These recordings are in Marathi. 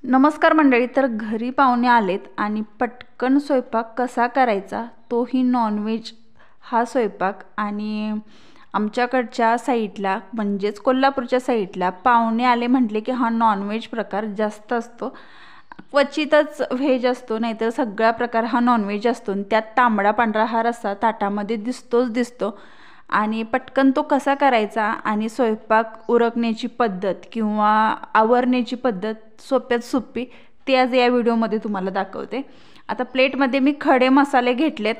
नमस्कार मंडळी. तर घरी पाहुणे आलेत आणि पटकन स्वयंपाक कसा करायचा, तोही नॉनव्हेज हा स्वयंपाक. आणि आमच्याकडच्या साईडला म्हणजेच कोल्हापूरच्या साईडला पाहुणे आले म्हटले की हा नॉनव्हेज प्रकार जास्त असतो. क्वचितच व्हेज असतो, नाहीतर सगळा प्रकार हा नॉनव्हेज असतो. त्यात तांबडा पांढरा हा रस्सा ताटामध्ये दिसतोच दिसतो. आणि पटकन तो कसा करायचा आणि स्वयंपाक उरकण्याची पद्धत किंवा आवरण्याची पद्धत सोप्यात सोपी ते आज या व्हिडिओमध्ये तुम्हाला दाखवते. आता प्लेटमध्ये मी खडे मसाले घेतलेत.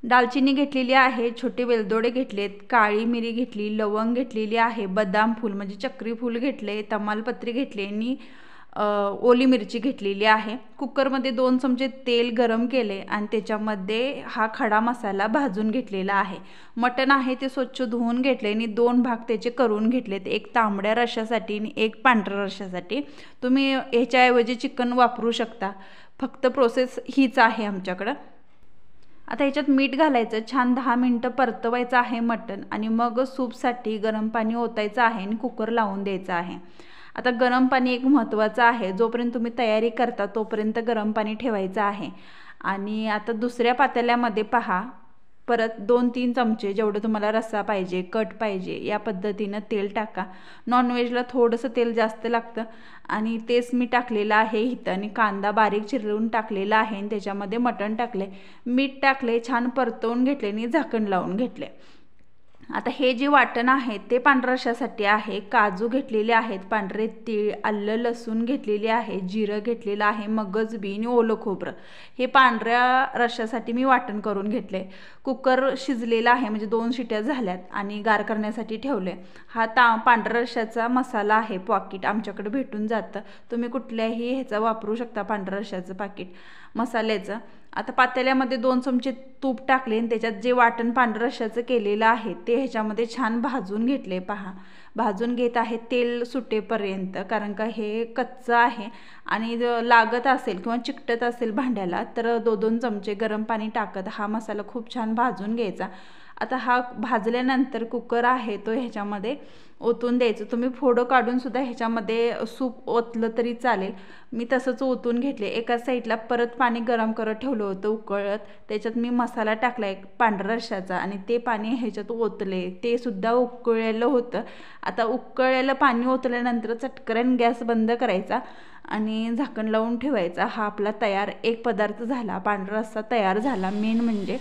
दालचिनी घेतलेली आहे, छोटे वेलदोडे घेतलेत, काळी मिरी घेतली, लवंग घेतलेली आहे, बदाम फूल म्हणजे चक्री फूल घेतले, तमालपत्री घेतले आणि ओली मिरची घेतलेली आहे. कुकरमध्ये 2 चमचे तेल गरम केले आणि त्याच्यामध्ये हा खडा मसाला भाजून घेतलेला आहे. मटण आहे ते स्वच्छ धुवून घेतले आणि 2 भाग त्याचे करून घेतलेत, एक तांबड्या रश्श्यासाठी आणि एक पांढऱ्या रश्श्यासाठी. तुम्ही ह्याच्याऐवजी चिकन वापरू शकता, फक्त प्रोसेस हीच आहे आमच्याकडं. आता ह्याच्यात मीठ घालायचं, छान 10 मिनटं परतवायचं आहे मटण आणि मग सूपसाठी गरम पाणी ओतायचं आहे आणि कुकर लावून द्यायचं आहे. आता गरम पाणी एक महत्त्वाचं आहे, जोपर्यंत तुम्ही तयारी करता तोपर्यंत गरम पाणी ठेवायचं आहे. आणि आता दुसऱ्या पातेल्यामध्ये पहा, परत 2-3 चमचे जेवढं तुम्हाला रस्सा पाहिजे, कट पाहिजे या पद्धतीनं तेल टाका. नॉनव्हेजला थोडंसं तेल जास्त लागतं आणि तेच मी टाकलेलं आहे इथं. आणि कांदा बारीक चिरवून टाकलेला आहे आणि त्याच्यामध्ये मटण टाकले, मीठ टाकले, छान परतवून घेतले आणि झाकण लावून घेतले. आता हे जे वाटण आहे ते पांढऱ्या रश्श्यासाठी आहे. काजू घेतलेले आहेत, पांढरे तीळ, आलं लसूण घेतलेले आहे, जिरं घेतलेलं आहे, मगज बी आणि ओलं खोबरं हे पांढऱ्या रश्श्यासाठी मी वाटण करून घेतले. कुकर शिजलेला आहे म्हणजे 2 शिट्या झाल्यात आणि गार करण्यासाठी ठेवले. हा पांढऱ्या रश्श्याचा मसाला आहे, पॉकेट आमच्याकडे भेटून जातं. तुम्ही कुठल्याही ह्याचा वापरू शकता पांढऱ्या रश्श्याचं पाकिट मसाल्याचं. आता पातेल्यामध्ये 2 चमचे तूप टाकले आणि त्याच्यात जे वाटण पांढऱ्या रश्श्याचं केलेलं आहे ते ह्याच्यामध्ये छान भाजून घेतले. पहा, भाजून घेत आहे तेल सुटेपर्यंत, कारण का हे कच्चं आहे आणि लागत असेल किंवा चिकटत असेल भांड्याला तर 2-2 चमचे गरम पाणी टाकत हा मसाला खूप छान भाजून घ्यायचा. आता हा भाजल्यानंतर कुकर आहे तो ह्याच्यामध्ये ओतून द्यायचं. तुम्ही फोडं काढून सुद्धा ह्याच्यामध्ये सूप ओतलं तरी चालेल. मी तसंच ओतून घेतले. एका साईडला परत पाणी गरम करत ठेवलं होतं उकळत, त्याच्यात मी मसाला टाकला एक पांढऱ्या रश्श्याचा आणि ते पाणी ह्याच्यात ओतले, ते सुद्धा उकळलेलं होतं. आता उकळलेलं पाणी ओतल्यानंतर चटकन गॅस बंद करायचा आणि झाकण लावून ठेवायचा. हा आपला तयार एक पदार्थ झाला, पांढरा रस्सा तयार झाला. मेन म्हणजे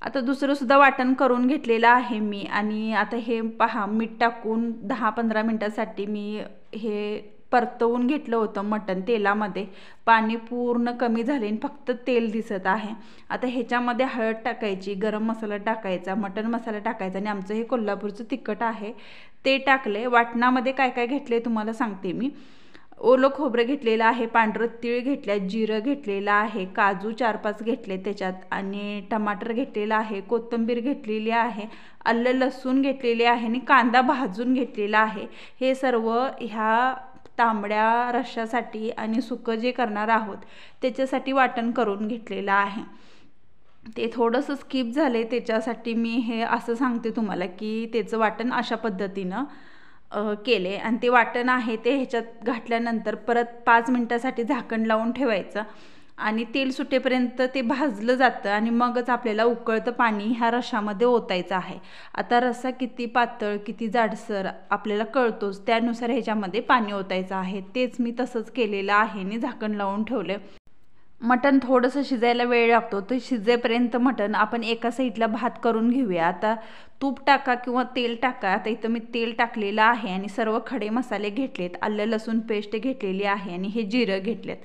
आता दुसरं सुद्धा वाटण करून घेतलेलं आहे मी. आणि आता हे पहा, मीठ टाकून 10-15 मिनटासाठी मी हे परतवून घेतलं होतं मटण तेलामध्ये. पाणी पूर्ण कमी झाले आणि फक्त तेल दिसत आहे. आता ह्याच्यामध्ये हळद टाकायची, गरम मसाला टाकायचा, मटण मसाला टाकायचा आणि आमचं हे कोल्हापूरचं तिखट आहे ते टाकले. वाटणामध्ये काय काय घेतले तुम्हाला सांगते मी. ओलं खोबरं घेतलेलं आहे, पांढरं तीळ घेतल्या, जिरं घेतलेलं आहे, काजू 4-5 घेतले त्याच्यात आणि टमाटर घेतलेला आहे, कोथिंबीर घेतलेली आहे, आलं लसूण घेतलेले आहे आणि कांदा भाजून घेतलेला आहे. हे सर्व ह्या तांबड्या रश्श्यासाठी आणि सुकं जे करणार आहोत त्याच्यासाठी वाटण करून घेतलेलं आहे. ते थोडंसं स्किप झाले, त्याच्यासाठी मी हे असं सांगते तुम्हाला की त्याचं वाटण अशा पद्धतीनं केले. आणि ते वाटण आहे ते ह्याच्यात घातल्यानंतर परत 5 मिनटासाठी झाकण लावून ठेवायचं आणि तेल सुटेपर्यंत ते भाजलं जातं आणि मगच आपल्याला उकळतं पाणी ह्या रश्श्यामध्ये ओतायचं आहे. आता रस्सा किती पातळ किती जाडसर आपल्याला कळतोच, त्यानुसार ह्याच्यामध्ये पाणी ओतायचं आहे. तेच मी तसंच केलेलं आहे आणि झाकण लावून ठेवले. मटण थोडंसं शिजायला वेळ लागतो, ते शिजेपर्यंत मटण आपण एका साईडला भात करून घेऊया. आता तूप टाका किंवा तेल टाका. आता इथं मी तेल टाकलेलं आहे आणि सर्व खडे मसाले घेतलेत, आलं लसूण पेस्ट घेतलेली आहे आणि हे जिरं घेतलेत.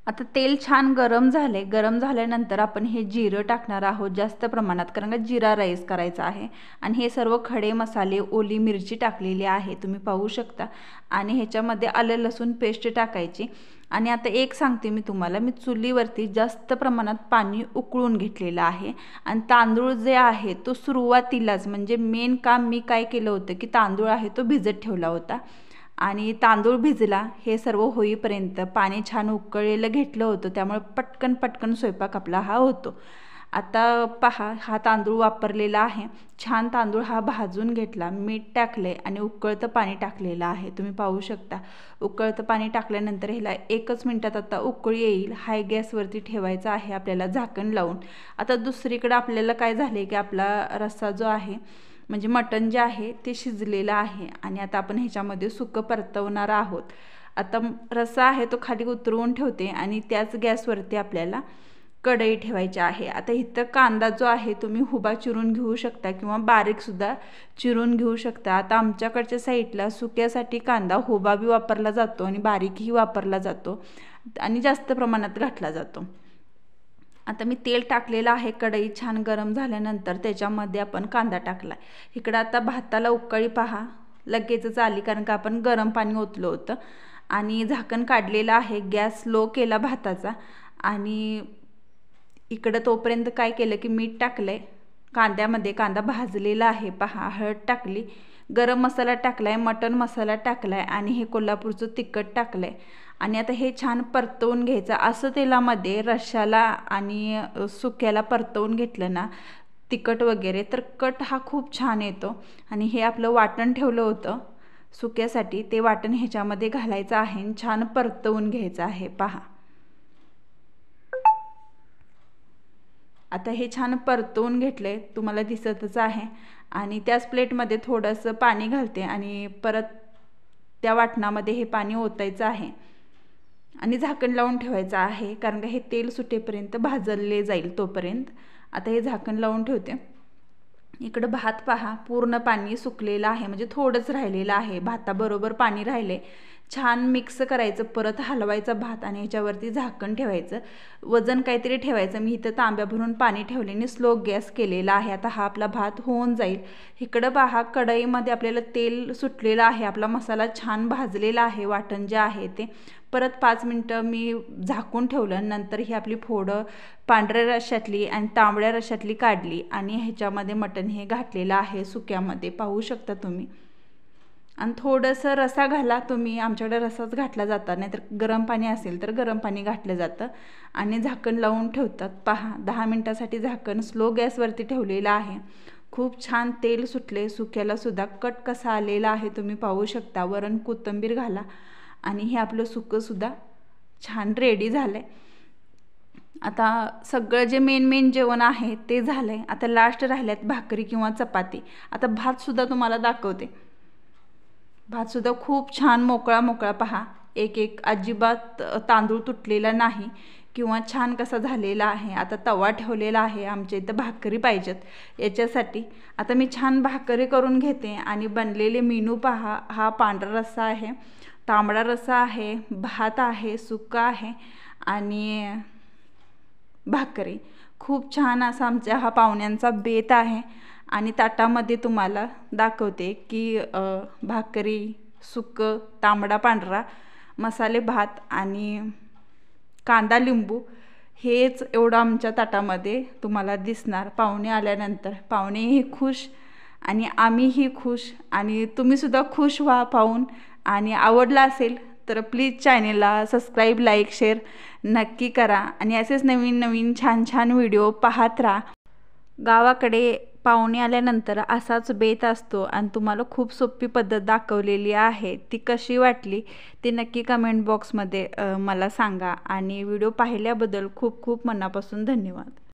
आता तेल छान गरम झाले. गरम झाल्यानंतर आपण हे जिरं टाकणार आहोत जास्त प्रमाणात, कारण का जिरा राईस करायचा आहे. आणि हे सर्व खडे मसाले, ओली मिरची टाकलेली आहे तुम्ही पाहू शकता. आणि ह्याच्यामध्ये आलं लसूण पेस्ट टाकायची. आणि आता एक सांगते मी तुम्हाला, मी चुलीवरती जास्त प्रमाणात पाणी उकळून घेतलेलं आहे. आणि तांदूळ जे आहे तो सुरुवातीलाच, म्हणजे मेन काम मी काय केलं होतं की तांदूळ आहे तो भिजत ठेवला होता आणि तांदूळ भिजला हे सर्व होईपर्यंत पाणी छान उकळलेलं घेतलं होतं, त्यामुळे पटकन स्वयंपाक आपला हा होतो. आता पहा, हा तांदूळ वापरलेला आहे. छान तांदूळ हा भाजून घेतला, मीठ टाकले आणि उकळतं पाणी टाकलेलं आहे. तुम्ही पाहू शकता, उकळतं पाणी टाकल्यानंतर ह्याला 1च मिनिटात आता उकळी येईल. हाय गॅसवरती ठेवायचा आहे आपल्याला झाकण लावून. आता दुसरीकडे आपल्याला काय झाले की आपला रस्सा जो आहे म्हणजे मटण जे आहे ते शिजलेलं आहे आणि आता आपण ह्याच्यामध्ये सुकं परतवणार आहोत. आता रस्सा आहे तो खाली उतरवून ठेवते आणि त्याच गॅसवरती आपल्याला कढई ठेवायची आहे. आता इथं कांदा जो आहे तुम्ही उभा चिरून घेऊ शकता किंवा बारीकसुद्धा चिरून घेऊ शकता. आता आमच्याकडच्या साईडला सुक्यासाठी कांदा उभा बी वापरला जातो आणि बारीकही वापरला जातो आणि जास्त प्रमाणात घातला जातो. आता मी तेल टाकलेलं आहे. कढई छान गरम झाल्यानंतर त्याच्यामध्ये आपण कांदा टाकला. इकडं आता भाताला उकळी पहा लगेचच आली, कारण का आपण गरम पाणी ओतलं होतं आणि झाकण काढलेलं आहे. गॅस लो केला भाताचा आणि इकडं तोपर्यंत काय केलं की मीठ टाकलंय कांद्यामध्ये. कांदा भाजलेला आहे पहा. हळद टाकली, गरम मसाला टाकलाय, मटण मसाला टाकलाय आणि हे कोल्हापूरचं तिखट टाकलंय आणि आता हे छान परतवून घ्यायचं. असं तेलामध्ये रश्श्याला आणि सुक्याला परतवून घेतलं ना तिखट वगैरे तर कट हा खूप छान येतो. आणि हे आपलं वाटण ठेवलं होतं सुक्यासाठी, ते वाटण ह्याच्यामध्ये घालायचं आहे आणि छान परतवून घ्यायचं आहे पहा. आता हे छान परतवून घेतले, तुम्हाला दिसतच आहे. आणि त्याच प्लेटमध्ये थोडंसं पाणी घालते आणि परत त्या वाटणामध्ये हे पाणी ओतायचं आहे आणि झाकण लावून ठेवायचं आहे, कारण का हे तेल सुटेपर्यंत भाजले जाईल तोपर्यंत. आता हे झाकण लावून ठेवते. इकडं भात पहा पूर्ण पाणी सुकलेलं आहे, म्हणजे थोडंच राहिलेलं आहे. भाताबरोबर पाणी राहिले. छान मिक्स करायचं, परत हलवायचा भात आणि ह्याच्यावरती झाकण ठेवायचं. वजन काहीतरी ठेवायचं. मी इथं तांब्या भरून पाणी ठेवल्याने स्लो गॅस केलेला आहे. आता हा आपला भात होऊन जाईल. इकडं पहा कढईमध्ये आपल्याला तेल सुटलेलं आहे. आपला मसाला छान भाजलेला आहे. वाटण जे आहे ते परत 5 मिनटं मी झाकून ठेवलं. नंतर ही आपली फोडं पांढऱ्या रश्श्यातली आणि तांबड्या रश्श्यातली काढली आणि ह्याच्यामध्ये मटण हे घातलेलं आहे सुक्यामध्ये, पाहू शकता तुम्ही. आणि थोडंसं रसा घाला तुम्ही, आमच्याकडे रसाच घातला जातात, नाहीतर गरम पाणी असेल तर गरम पाणी घातलं जातं आणि झाकण लावून ठेवतात. पहा 10 मिनटासाठी झाकण स्लो गॅसवरती ठेवलेलं आहे. खूप छान तेल सुटले. सुक्याला सुद्धा कट कसा आलेला आहे तुम्ही पाहू शकता. वरण कोथिंबीर घाला आणि हे आपलं सुक्कंसुद्धा छान रेडी झालं आहे. आता सगळं जे मेन जेवण आहे ते झालं आहे. आता लास्ट राहिल्यात भाकरी किंवा चपाती. आता भातसुद्धा तुम्हाला दाखवते. भातसुद्धा खूप छान मोकळा पहा. एक अजिबात तांदूळ तुटलेला नाही किंवा छान कसा झालेला आहे. आता तवा ठेवलेला आहे. आमच्या इथं भाकरी पाहिजेत याच्यासाठी. आता मी छान भाकरी करून घेते आणि बनलेले मेनू पहा. हा पांढरा रस्सा आहे, तांबडा रस्सा आहे, भात आहे, सुक्का आहे आणि भाकरी. खूप छान असा आमच्या हा पाहुण्यांचा बेत आहे. आणि ताटामध्ये तुम्हाला दाखवते की भाकरी, सुक्कं, तांबडा पांढरा, मसाले भात आणि कांदा लिंबू हेच एवढं आमच्या ताटामध्ये तुम्हाला दिसणार. पाहुणे आल्यानंतर पाहुणेही खुश आणि आम्हीही खुश आणि तुम्हीसुद्धा खुश व्हा पाहून. आणि आवडला असेल तर प्लीज चॅनेलला सबस्क्राईब, लाईक, शेअर नक्की करा आणि असेच नवीन छान व्हिडिओ पाहत राहा. गावाकडे पाहुणे आल्यानंतर असाच बेत असतो आणि तुम्हाला खूप सोपी पद्धत दाखवलेली आहे. ती कशी वाटली ते नक्की कमेंट बॉक्समध्ये मला सांगा. आणि व्हिडिओ पाहिल्याबद्दल खूप मनापासून धन्यवाद.